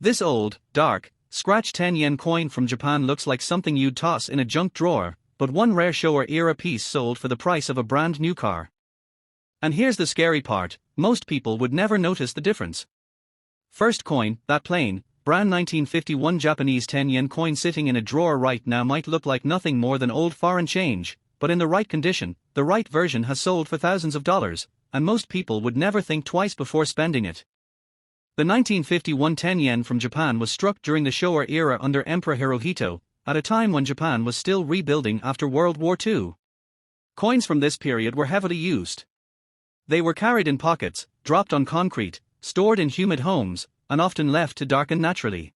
This old, dark, scratch 10 yen coin from Japan looks like something you'd toss in a junk drawer, but one rare Showa era piece sold for the price of a brand new car. And here's the scary part, most people would never notice the difference. First coin, that plain, brand 1951 Japanese 10 yen coin sitting in a drawer right now might look like nothing more than old foreign change, but in the right condition, the right version has sold for thousands of dollars, and most people would never think twice before spending it. The 1951 10 yen from Japan was struck during the Showa era under Emperor Hirohito, at a time when Japan was still rebuilding after World War II. Coins from this period were heavily used. They were carried in pockets, dropped on concrete, stored in humid homes, and often left to darken naturally.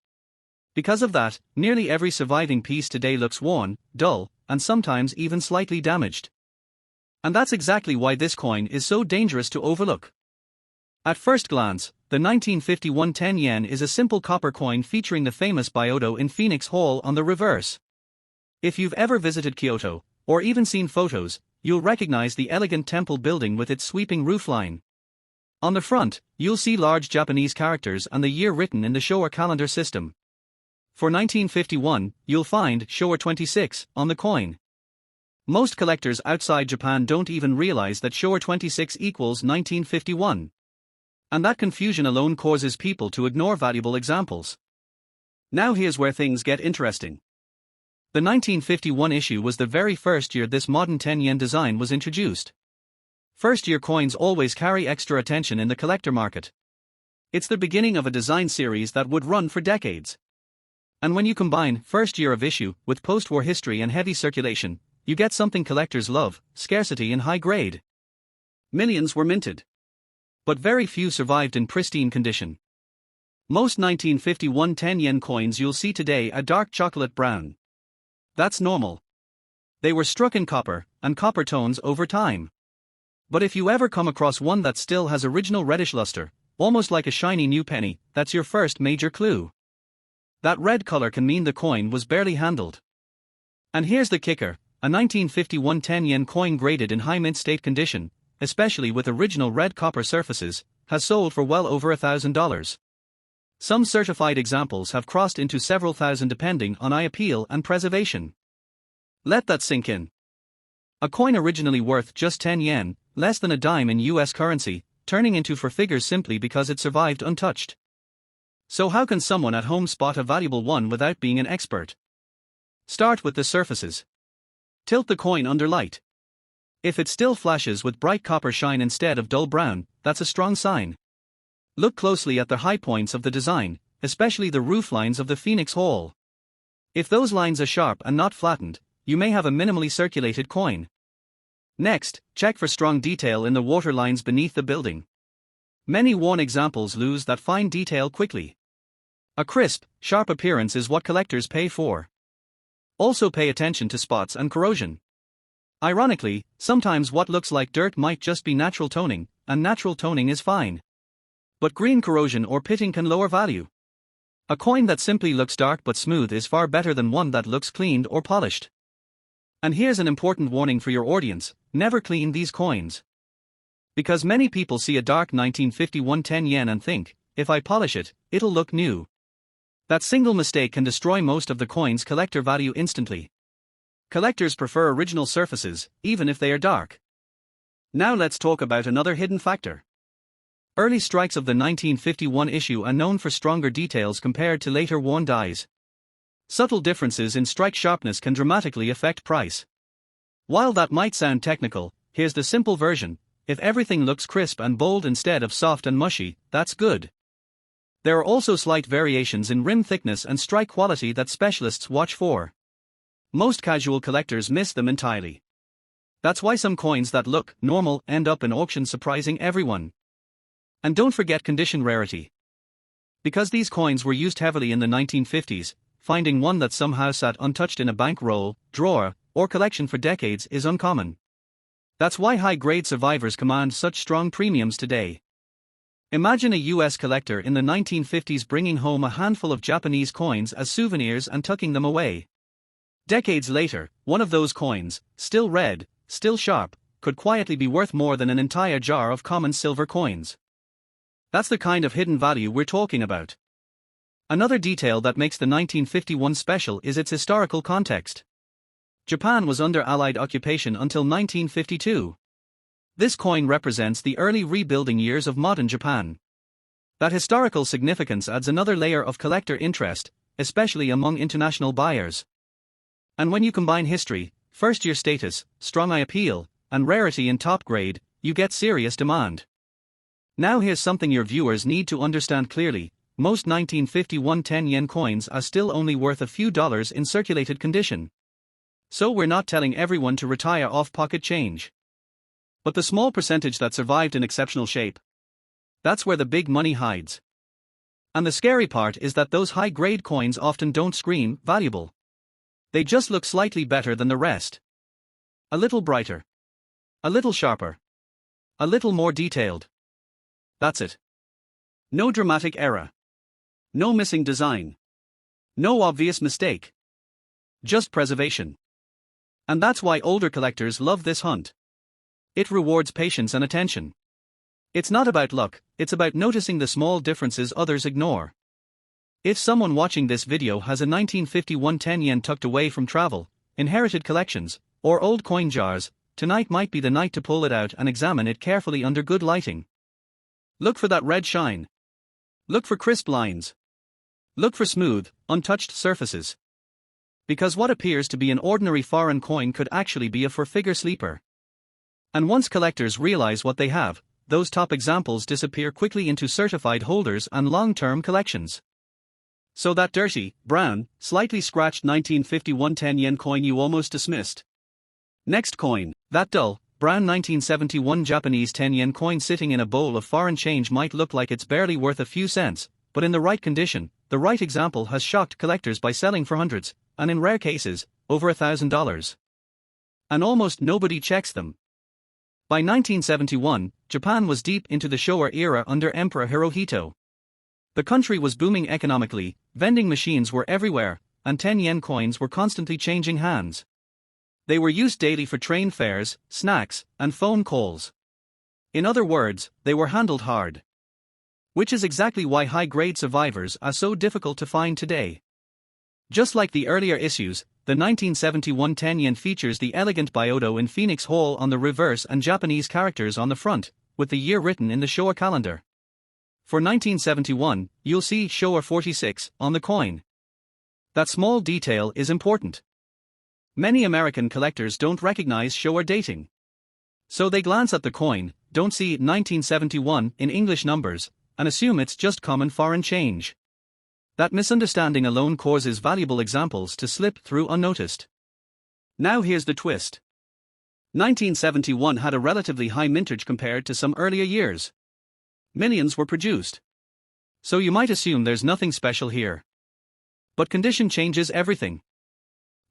Because of that, nearly every surviving piece today looks worn, dull, and sometimes even slightly damaged. And that's exactly why this coin is so dangerous to overlook. At first glance, the 1951 10 yen is a simple copper coin featuring the famous Byodo in Phoenix Hall on the reverse. If you've ever visited Kyoto, or even seen photos, you'll recognize the elegant temple building with its sweeping roofline. On the front, you'll see large Japanese characters and the year written in the Showa calendar system. For 1951, you'll find Showa 26 on the coin. Most collectors outside Japan don't even realize that Showa 26 equals 1951. And that confusion alone causes people to ignore valuable examples. Now here's where things get interesting. The 1951 issue was the very first year this modern 10 yen design was introduced. First-year coins always carry extra attention in the collector market. It's the beginning of a design series that would run for decades. And when you combine first year of issue with post-war history and heavy circulation, you get something collectors love: scarcity and high grade. Millions were minted, but very few survived in pristine condition. Most 1951 10 yen coins you'll see today are dark chocolate brown. That's normal. They were struck in copper, and copper tones over time. But if you ever come across one that still has original reddish luster, almost like a shiny new penny, that's your first major clue. That red color can mean the coin was barely handled. And here's the kicker: a 1951 10 yen coin graded in high mint state condition, especially with original red copper surfaces, has sold for well over $1,000. Some certified examples have crossed into several thousand depending on eye appeal and preservation. Let that sink in. A coin originally worth just 10 yen, less than a dime in US currency, turning into four figures simply because it survived untouched. So how can someone at home spot a valuable one without being an expert? Start with the surfaces. Tilt the coin under light. If it still flashes with bright copper shine instead of dull brown, that's a strong sign. Look closely at the high points of the design, especially the roof lines of the Phoenix Hall. If those lines are sharp and not flattened, you may have a minimally circulated coin. Next, check for strong detail in the water lines beneath the building. Many worn examples lose that fine detail quickly. A crisp, sharp appearance is what collectors pay for. Also pay attention to spots and corrosion. Ironically, sometimes what looks like dirt might just be natural toning, and natural toning is fine. But green corrosion or pitting can lower value. A coin that simply looks dark but smooth is far better than one that looks cleaned or polished. And here's an important warning for your audience: never clean these coins. Because many people see a dark 1951 10 yen and think, if I polish it, it'll look new. That single mistake can destroy most of the coin's collector value instantly. Collectors prefer original surfaces, even if they are dark. Now let's talk about another hidden factor. Early strikes of the 1951 issue are known for stronger details compared to later worn dies. Subtle differences in strike sharpness can dramatically affect price. While that might sound technical, here's the simple version: if everything looks crisp and bold instead of soft and mushy, that's good. There are also slight variations in rim thickness and strike quality that specialists watch for. Most casual collectors miss them entirely. That's why some coins that look normal end up in auctions surprising everyone. And don't forget condition rarity. Because these coins were used heavily in the 1950s, finding one that somehow sat untouched in a bank roll, drawer, or collection for decades is uncommon. That's why high-grade survivors command such strong premiums today. Imagine a US collector in the 1950s bringing home a handful of Japanese coins as souvenirs and tucking them away. Decades later, one of those coins, still red, still sharp, could quietly be worth more than an entire jar of common silver coins. That's the kind of hidden value we're talking about. Another detail that makes the 1951 special is its historical context. Japan was under Allied occupation until 1952. This coin represents the early rebuilding years of modern Japan. That historical significance adds another layer of collector interest, especially among international buyers. And when you combine history, first-year status, strong eye appeal, and rarity in top grade, you get serious demand. Now here's something your viewers need to understand clearly. Most 1951 10-yen coins are still only worth a few dollars in circulated condition. So we're not telling everyone to retire off pocket change. But the small percentage that survived in exceptional shape, that's where the big money hides. And the scary part is that those high-grade coins often don't scream valuable. They just look slightly better than the rest. A little brighter. A little sharper. A little more detailed. That's it. No dramatic error. No missing design. No obvious mistake. Just preservation. And that's why older collectors love this hunt. It rewards patience and attention. It's not about luck, it's about noticing the small differences others ignore. If someone watching this video has a 1951 10-yen tucked away from travel, inherited collections, or old coin jars, tonight might be the night to pull it out and examine it carefully under good lighting. Look for that red shine. Look for crisp lines. Look for smooth, untouched surfaces. Because what appears to be an ordinary foreign coin could actually be a four-figure sleeper. And once collectors realize what they have, those top examples disappear quickly into certified holders and long-term collections. So that dirty, brown, slightly scratched 1951 10-yen coin you almost dismissed. Next coin, that dull, brown 1971 Japanese 10-yen coin sitting in a bowl of foreign change might look like it's barely worth a few cents, but in the right condition, the right example has shocked collectors by selling for hundreds, and in rare cases, over $1,000. And almost nobody checks them. By 1971, Japan was deep into the Showa era under Emperor Hirohito. The country was booming economically, vending machines were everywhere, and 10-yen coins were constantly changing hands. They were used daily for train fares, snacks, and phone calls. In other words, they were handled hard. Which is exactly why high-grade survivors are so difficult to find today. Just like the earlier issues, the 1971 10-yen features the elegant Byodo in Phoenix Hall on the reverse and Japanese characters on the front, with the year written in the Showa calendar. For 1971, you'll see Showa 46 on the coin. That small detail is important. Many American collectors don't recognize Showa dating. So they glance at the coin, don't see 1971 in English numbers, and assume it's just common foreign change. That misunderstanding alone causes valuable examples to slip through unnoticed. Now here's the twist. 1971 had a relatively high mintage compared to some earlier years. Millions were produced. So you might assume there's nothing special here. But condition changes everything.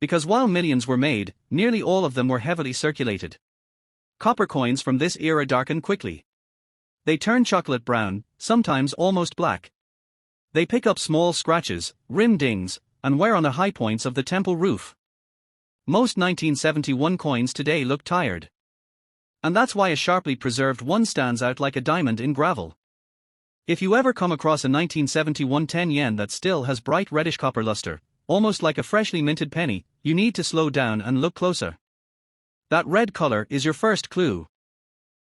Because while millions were made, nearly all of them were heavily circulated. Copper coins from this era darken quickly. They turn chocolate brown, sometimes almost black. They pick up small scratches, rim dings, and wear on the high points of the temple roof. Most 1971 coins today look tired. And that's why a sharply preserved one stands out like a diamond in gravel. If you ever come across a 1971 10-yen that still has bright reddish copper luster, almost like a freshly minted penny, you need to slow down and look closer. That red color is your first clue.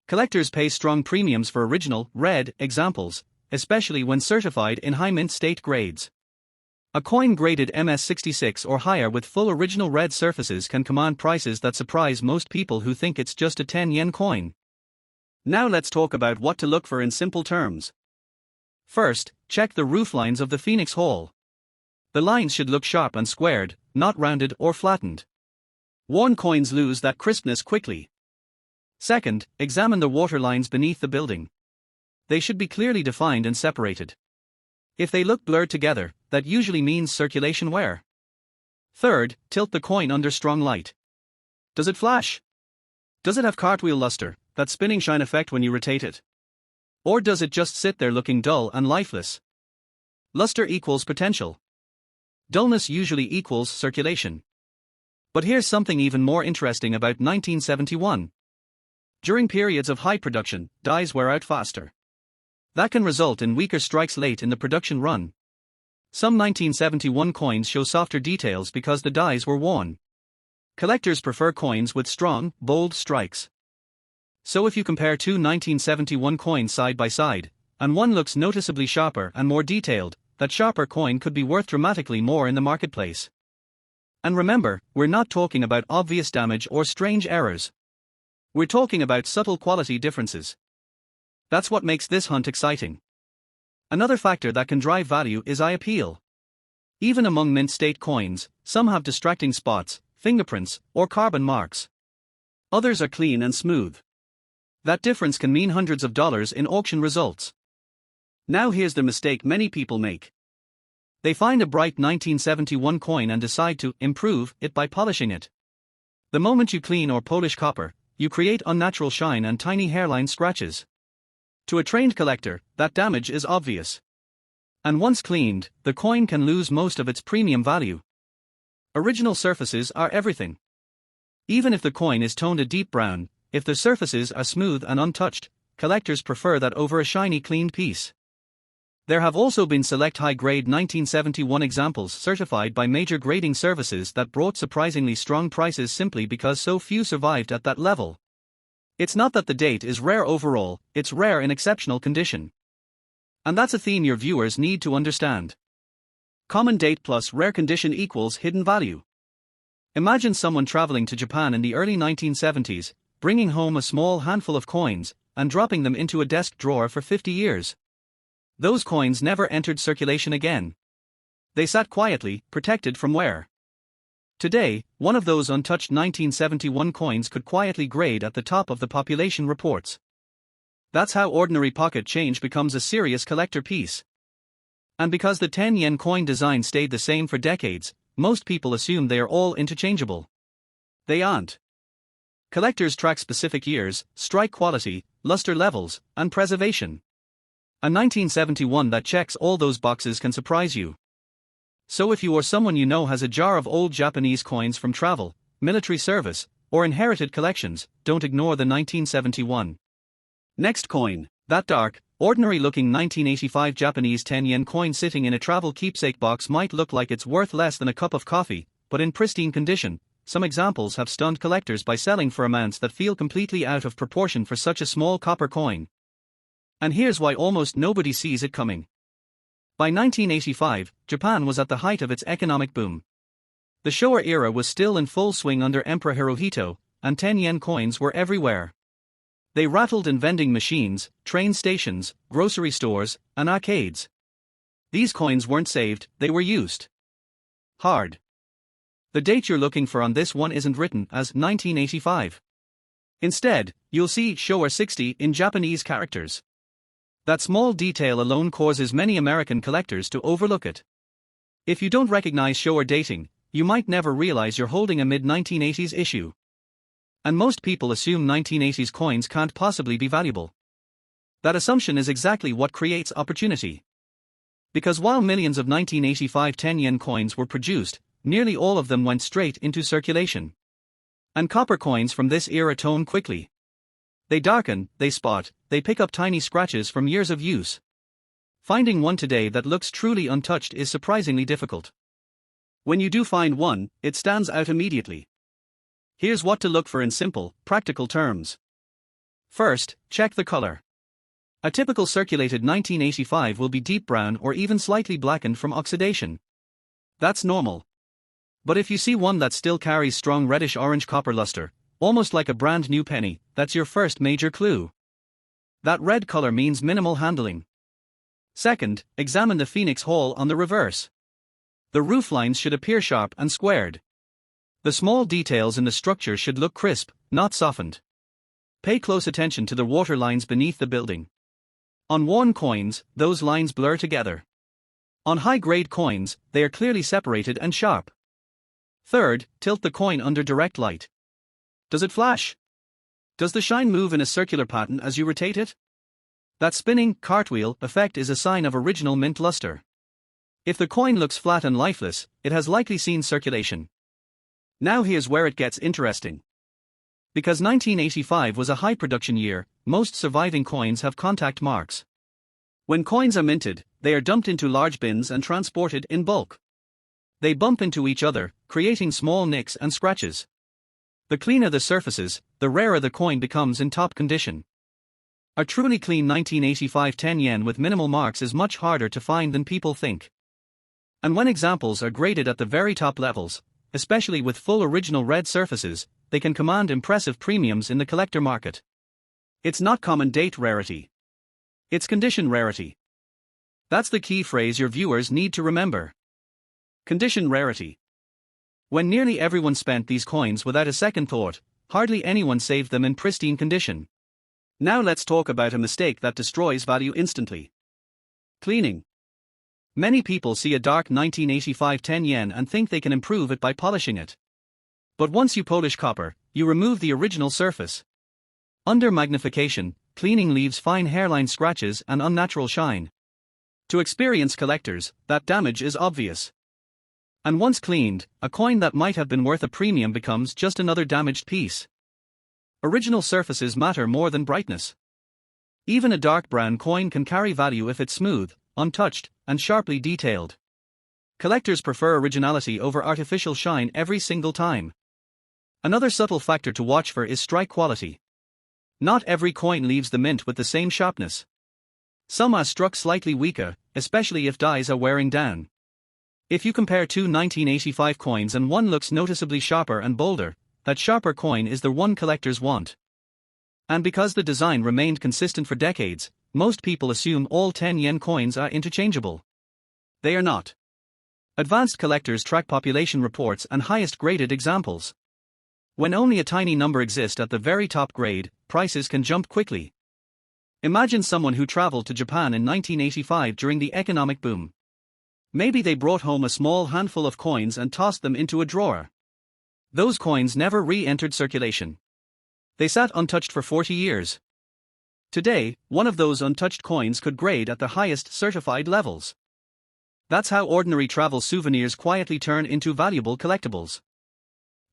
Collectors pay strong premiums for original, red, examples, especially when certified in high mint state grades. A coin graded MS66 or higher with full original red surfaces can command prices that surprise most people who think it's just a 10-yen coin. Now let's talk about what to look for in simple terms. First, check the roof lines of the Phoenix Hall. The lines should look sharp and squared, not rounded or flattened. Worn coins lose that crispness quickly. Second, examine the water lines beneath the building. They should be clearly defined and separated. If they look blurred together, that usually means circulation wear. Third, tilt the coin under strong light. Does it flash? Does it have cartwheel luster, that spinning shine effect when you rotate it? Or does it just sit there looking dull and lifeless? Luster equals potential. Dullness usually equals circulation. But here's something even more interesting about 1971. During periods of high production, dies wear out faster. That can result in weaker strikes late in the production run. Some 1971 coins show softer details because the dies were worn. Collectors prefer coins with strong, bold strikes. So if you compare two 1971 coins side by side, and one looks noticeably sharper and more detailed, that sharper coin could be worth dramatically more in the marketplace. And remember, we're not talking about obvious damage or strange errors. We're talking about subtle quality differences. That's what makes this hunt exciting. Another factor that can drive value is eye appeal. Even among mint state coins, some have distracting spots, fingerprints, or carbon marks. Others are clean and smooth. That difference can mean hundreds of dollars in auction results. Now here's the mistake many people make. They find a bright 1971 coin and decide to improve it by polishing it. The moment you clean or polish copper, you create unnatural shine and tiny hairline scratches. To a trained collector, that damage is obvious. And once cleaned, the coin can lose most of its premium value. Original surfaces are everything. Even if the coin is toned a deep brown, if the surfaces are smooth and untouched, collectors prefer that over a shiny cleaned piece. There have also been select high-grade 1971 examples certified by major grading services that brought surprisingly strong prices simply because so few survived at that level. It's not that the date is rare overall, it's rare in exceptional condition. And that's a theme your viewers need to understand. Common date plus rare condition equals hidden value. Imagine someone traveling to Japan in the early 1970s, bringing home a small handful of coins, and dropping them into a desk drawer for 50 years. Those coins never entered circulation again. They sat quietly, protected from wear. Today, one of those untouched 1971 coins could quietly grade at the top of the population reports. That's how ordinary pocket change becomes a serious collector piece. And because the 10-yen coin design stayed the same for decades, most people assume they are all interchangeable. They aren't. Collectors track specific years, strike quality, luster levels, and preservation. A 1971 that checks all those boxes can surprise you. So if you or someone you know has a jar of old Japanese coins from travel, military service, or inherited collections, don't ignore the 1971. Next coin, that dark, ordinary-looking 1985 Japanese 10-yen coin sitting in a travel keepsake box might look like it's worth less than a cup of coffee, but in pristine condition. Some examples have stunned collectors by selling for amounts that feel completely out of proportion for such a small copper coin. And here's why almost nobody sees it coming. By 1985, Japan was at the height of its economic boom. The Showa era was still in full swing under Emperor Hirohito, and 10-yen coins were everywhere. They rattled in vending machines, train stations, grocery stores, and arcades. These coins weren't saved, they were used. Hard. The date you're looking for on this one isn't written as 1985. Instead, you'll see Showa 60 in Japanese characters. That small detail alone causes many American collectors to overlook it. If you don't recognize Showa dating, you might never realize you're holding a mid-1980s issue. And most people assume 1980s coins can't possibly be valuable. That assumption is exactly what creates opportunity. Because while millions of 1985 10-yen coins were produced, nearly all of them went straight into circulation. And copper coins from this era tone quickly. They darken, they spot, they pick up tiny scratches from years of use. Finding one today that looks truly untouched is surprisingly difficult. When you do find one, it stands out immediately. Here's what to look for in simple, practical terms. First, check the color. A typical circulated 1985 will be deep brown or even slightly blackened from oxidation. That's normal. But if you see one that still carries strong reddish-orange copper luster, almost like a brand new penny, that's your first major clue. That red color means minimal handling. Second, examine the phoenix hole on the reverse. The roof lines should appear sharp and squared. The small details in the structure should look crisp, not softened. Pay close attention to the water lines beneath the building. On worn coins, those lines blur together. On high-grade coins, they are clearly separated and sharp. Third, tilt the coin under direct light. Does it flash? Does the shine move in a circular pattern as you rotate it? That spinning, cartwheel effect is a sign of original mint luster. If the coin looks flat and lifeless, it has likely seen circulation. Now here's where it gets interesting. Because 1985 was a high production year, most surviving coins have contact marks. When coins are minted, they are dumped into large bins and transported in bulk. They bump into each other, creating small nicks and scratches. The cleaner the surfaces, the rarer the coin becomes in top condition. A truly clean 1985 10 yen with minimal marks is much harder to find than people think. And when examples are graded at the very top levels, especially with full original red surfaces, they can command impressive premiums in the collector market. It's not common date rarity. It's condition rarity. That's the key phrase your viewers need to remember. Condition rarity. When nearly everyone spent these coins without a second thought, hardly anyone saved them in pristine condition. Now let's talk about a mistake that destroys value instantly. Cleaning. Many people see a dark 1985 10 yen and think they can improve it by polishing it. But once you polish copper, you remove the original surface. Under magnification, cleaning leaves fine hairline scratches and unnatural shine. To experienced collectors, that damage is obvious. And once cleaned, a coin that might have been worth a premium becomes just another damaged piece. Original surfaces matter more than brightness. Even a dark brown coin can carry value if it's smooth, untouched, and sharply detailed. Collectors prefer originality over artificial shine every single time. Another subtle factor to watch for is strike quality. Not every coin leaves the mint with the same sharpness. Some are struck slightly weaker, especially if dies are wearing down. If you compare two 1985 coins and one looks noticeably sharper and bolder, that sharper coin is the one collectors want. And because the design remained consistent for decades, most people assume all 10 yen coins are interchangeable. They are not. Advanced collectors track population reports and highest graded examples. When only a tiny number exist at the very top grade, prices can jump quickly. Imagine someone who traveled to Japan in 1985 during the economic boom. Maybe they brought home a small handful of coins and tossed them into a drawer. Those coins never re-entered circulation. They sat untouched for 40 years. Today, one of those untouched coins could grade at the highest certified levels. That's how ordinary travel souvenirs quietly turn into valuable collectibles.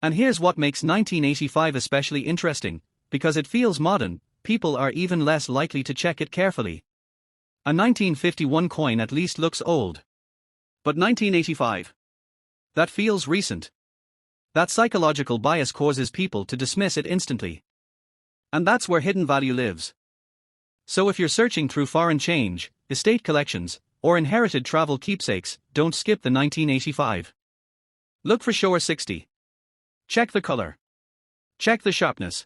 And here's what makes 1985 especially interesting: because it feels modern, people are even less likely to check it carefully. A 1951 coin at least looks old. But 1985? That feels recent. That psychological bias causes people to dismiss it instantly. And that's where hidden value lives. So if you're searching through foreign change, estate collections, or inherited travel keepsakes, don't skip the 1985. Look for Showa 60. Check the color. Check the sharpness.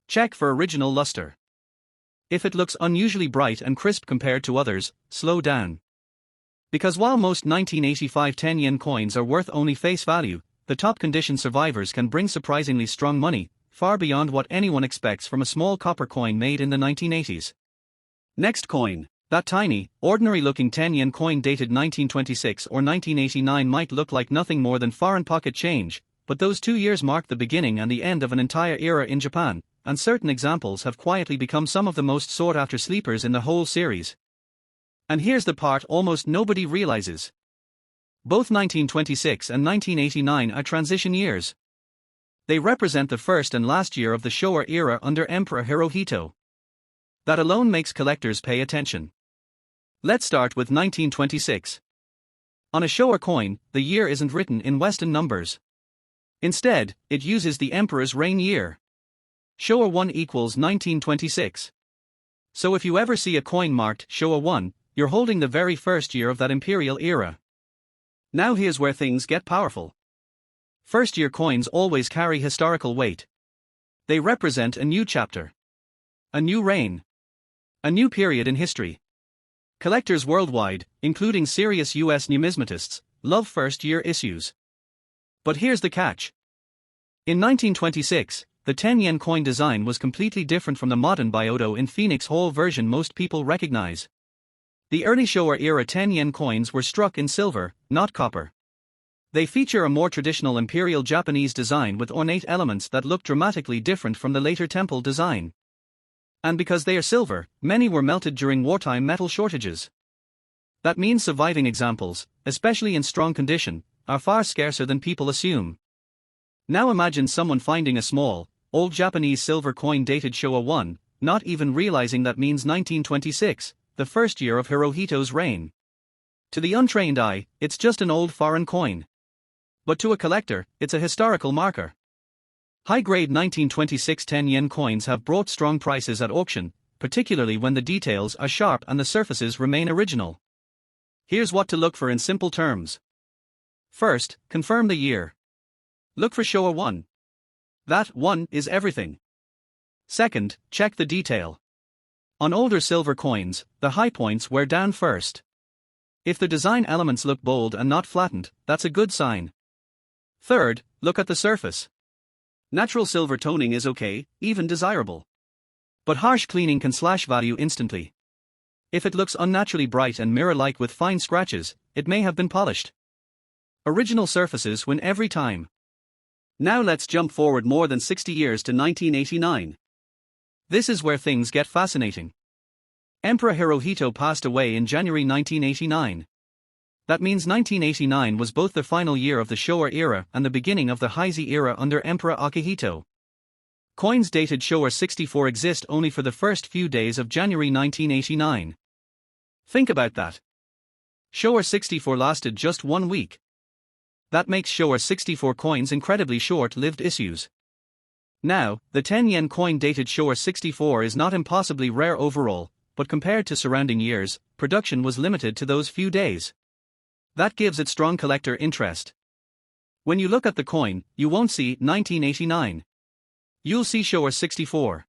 Check for original luster. If it looks unusually bright and crisp compared to others, slow down. Because while most 1985 10 yen coins are worth only face value, the top condition survivors can bring surprisingly strong money, far beyond what anyone expects from a small copper coin made in the 1980s. Next coin. That tiny, ordinary-looking 10 yen coin dated 1926 or 1989 might look like nothing more than foreign pocket change, but those 2 years marked the beginning and the end of an entire era in Japan, and certain examples have quietly become some of the most sought-after sleepers in the whole series. And here's the part almost nobody realizes. Both 1926 and 1989 are transition years. They represent the first and last year of the Showa era under Emperor Hirohito. That alone makes collectors pay attention. Let's start with 1926. On a Showa coin, the year isn't written in Western numbers. Instead, it uses the emperor's reign year. Showa 1 equals 1926. So if you ever see a coin marked Showa 1, you're holding the very first year of that imperial era. Now here's where things get powerful. First-year coins always carry historical weight. They represent a new chapter. A new reign. A new period in history. Collectors worldwide, including serious US numismatists, love first-year issues. But here's the catch. In 1926, the 10 yen coin design was completely different from the modern Byodo in Phoenix Hall version most people recognize. The early Showa era 10 yen coins were struck in silver, not copper. They feature a more traditional imperial Japanese design with ornate elements that look dramatically different from the later temple design. And because they are silver, many were melted during wartime metal shortages. That means surviving examples, especially in strong condition, are far scarcer than people assume. Now imagine someone finding a small, old Japanese silver coin dated Showa 1, not even realizing that means 1926, the first year of Hirohito's reign. To the untrained eye, it's just an old foreign coin. But to a collector, it's a historical marker. High-grade 1926 10 yen coins have brought strong prices at auction, particularly when the details are sharp and the surfaces remain original. Here's what to look for in simple terms. First, confirm the year. Look for Showa 1. That 1 is everything. Second, check the detail. On older silver coins, the high points wear down first. If the design elements look bold and not flattened, that's a good sign. Third, look at the surface. Natural silver toning is okay, even desirable. But harsh cleaning can slash value instantly. If it looks unnaturally bright and mirror-like with fine scratches, it may have been polished. Original surfaces win every time. Now let's jump forward more than 60 years to 1989. This is where things get fascinating. Emperor Hirohito passed away in January 1989. That means 1989 was both the final year of the Showa era and the beginning of the Heisei era under Emperor Akihito. Coins dated Showa 64 exist only for the first few days of January 1989. Think about that. Showa 64 lasted just 1 week. That makes Showa 64 coins incredibly short-lived issues. Now, the 10 yen coin dated Showa 64 is not impossibly rare overall, but compared to surrounding years, production was limited to those few days. That gives it strong collector interest. When you look at the coin, you won't see 1989. You'll see Showa 64.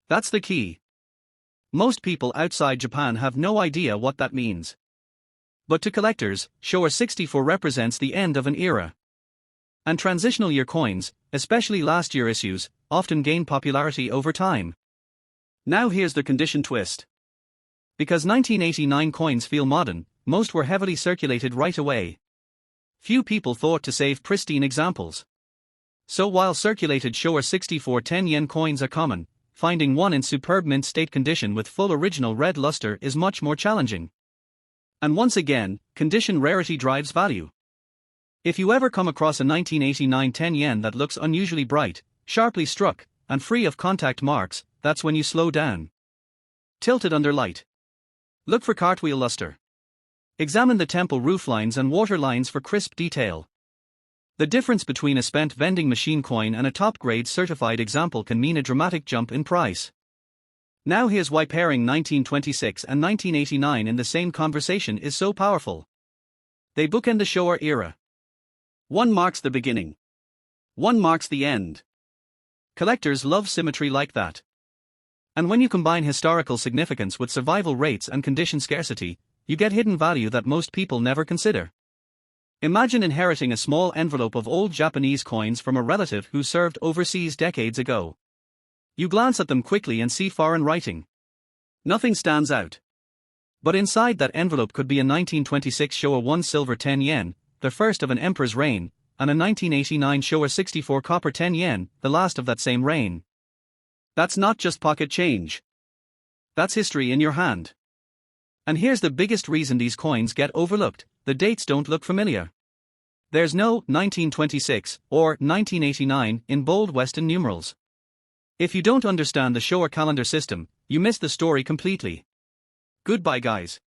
That's the key. Most people outside Japan have no idea what that means. But to collectors, Showa 64 represents the end of an era. And transitional year coins, especially last year issues, often gain popularity over time. Now here's the condition twist. Because 1989 coins feel modern, most were heavily circulated right away. Few people thought to save pristine examples. So while circulated Showa 64 10 yen coins are common, finding one in superb mint state condition with full original red luster is much more challenging. And once again, condition rarity drives value. If you ever come across a 1989 10 yen that looks unusually bright, sharply struck, and free of contact marks, that's when you slow down. Tilt it under light. Look for cartwheel luster. Examine the temple rooflines and water lines for crisp detail. The difference between a spent vending machine coin and a top-grade certified example can mean a dramatic jump in price. Now here's why pairing 1926 and 1989 in the same conversation is so powerful. They bookend the Showa era. One marks the beginning. One marks the end. Collectors love symmetry like that. And when you combine historical significance with survival rates and condition scarcity, you get hidden value that most people never consider. Imagine inheriting a small envelope of old Japanese coins from a relative who served overseas decades ago. You glance at them quickly and see foreign writing. Nothing stands out. But inside that envelope could be a 1926 Showa 1 silver 10 yen, the first of an emperor's reign, and a 1989 Showa 64 copper 10 yen, the last of that same reign. That's not just pocket change. That's history in your hand. And here's the biggest reason these coins get overlooked: the dates don't look familiar. There's no 1926 or 1989 in bold Western numerals. If you don't understand the Showa calendar system, you miss the story completely. Goodbye, guys.